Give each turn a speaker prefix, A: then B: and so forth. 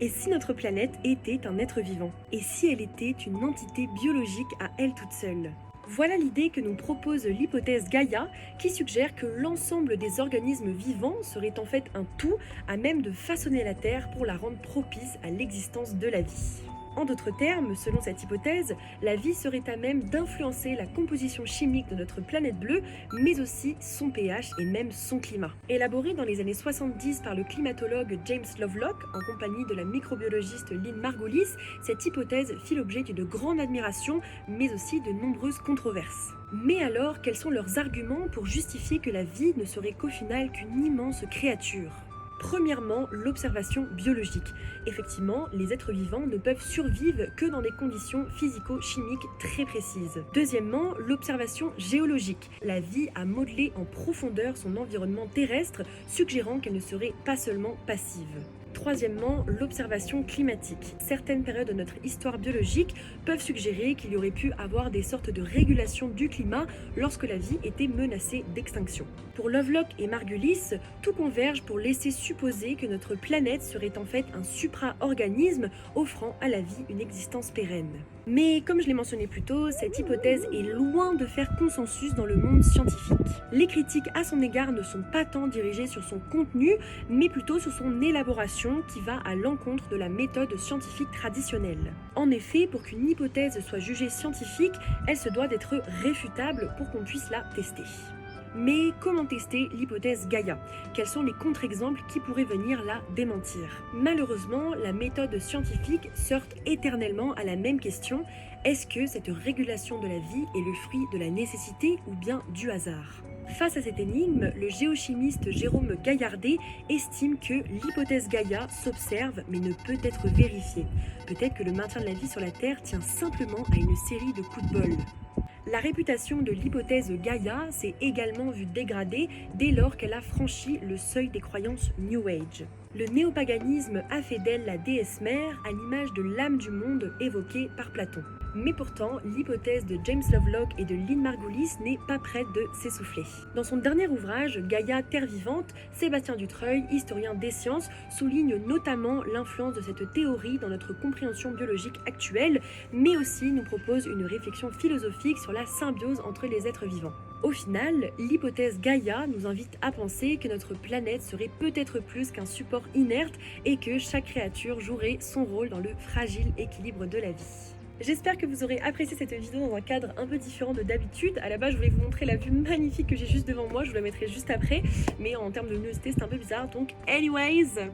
A: Et si notre planète était un être vivant? Et si elle était une entité biologique à elle toute seule? Voilà l'idée que nous propose l'hypothèse Gaïa, qui suggère que l'ensemble des organismes vivants serait en fait un tout à même de façonner la Terre pour la rendre propice à l'existence de la vie. En d'autres termes, selon cette hypothèse, la vie serait à même d'influencer la composition chimique de notre planète bleue, mais aussi son pH et même son climat. Élaborée dans les années 70 par le climatologue James Lovelock, en compagnie de la microbiologiste Lynn Margulis, cette hypothèse fit l'objet d'une grande admiration, mais aussi de nombreuses controverses. Mais alors, quels sont leurs arguments pour justifier que la vie ne serait qu'au final qu'une immense créature? Premièrement, l'observation biologique. Effectivement, les êtres vivants ne peuvent survivre que dans des conditions physico-chimiques très précises. Deuxièmement, l'observation géologique. La vie a modelé en profondeur son environnement terrestre, suggérant qu'elle ne serait pas seulement passive. Troisièmement, l'observation climatique. Certaines périodes de notre histoire biologique peuvent suggérer qu'il y aurait pu avoir des sortes de régulation du climat lorsque la vie était menacée d'extinction. Pour Lovelock et Margulis, tout converge pour laisser supposer que notre planète serait en fait un supra-organisme offrant à la vie une existence pérenne. Mais comme je l'ai mentionné plus tôt, cette hypothèse est loin de faire consensus dans le monde scientifique. Les critiques à son égard ne sont pas tant dirigées sur son contenu, mais plutôt sur son élaboration qui va à l'encontre de la méthode scientifique traditionnelle. En effet, pour qu'une hypothèse soit jugée scientifique, elle se doit d'être réfutable pour qu'on puisse la tester. Mais comment tester l'hypothèse Gaïa? Quels sont les contre-exemples qui pourraient venir la démentir? Malheureusement, la méthode scientifique se heurte éternellement à la même question: est-ce que cette régulation de la vie est le fruit de la nécessité ou bien du hasard? Face à cette énigme, le géochimiste Jérôme Gaillardet estime que l'hypothèse Gaïa s'observe mais ne peut être vérifiée. Peut-être que le maintien de la vie sur la Terre tient simplement à une série de coups de bol. La réputation de l'hypothèse Gaïa s'est également vue dégradée dès lors qu'elle a franchi le seuil des croyances New Age. Le néopaganisme a fait d'elle la déesse mère à l'image de l'âme du monde évoquée par Platon. Mais pourtant, l'hypothèse de James Lovelock et de Lynn Margulis n'est pas prête de s'essouffler. Dans son dernier ouvrage, Gaïa, Terre vivante, Sébastien Dutreuil, historien des sciences, souligne notamment l'influence de cette théorie dans notre compréhension biologique actuelle, mais aussi nous propose une réflexion philosophique sur la symbiose entre les êtres vivants. Au final, l'hypothèse Gaïa nous invite à penser que notre planète serait peut-être plus qu'un support inerte et que chaque créature jouerait son rôle dans le fragile équilibre de la vie. J'espère que vous aurez apprécié cette vidéo dans un cadre un peu différent de d'habitude. À la base, je voulais vous montrer la vue magnifique que j'ai juste devant moi, je vous la mettrai juste après, mais en termes de luminosité, c'est un peu bizarre, donc anyways.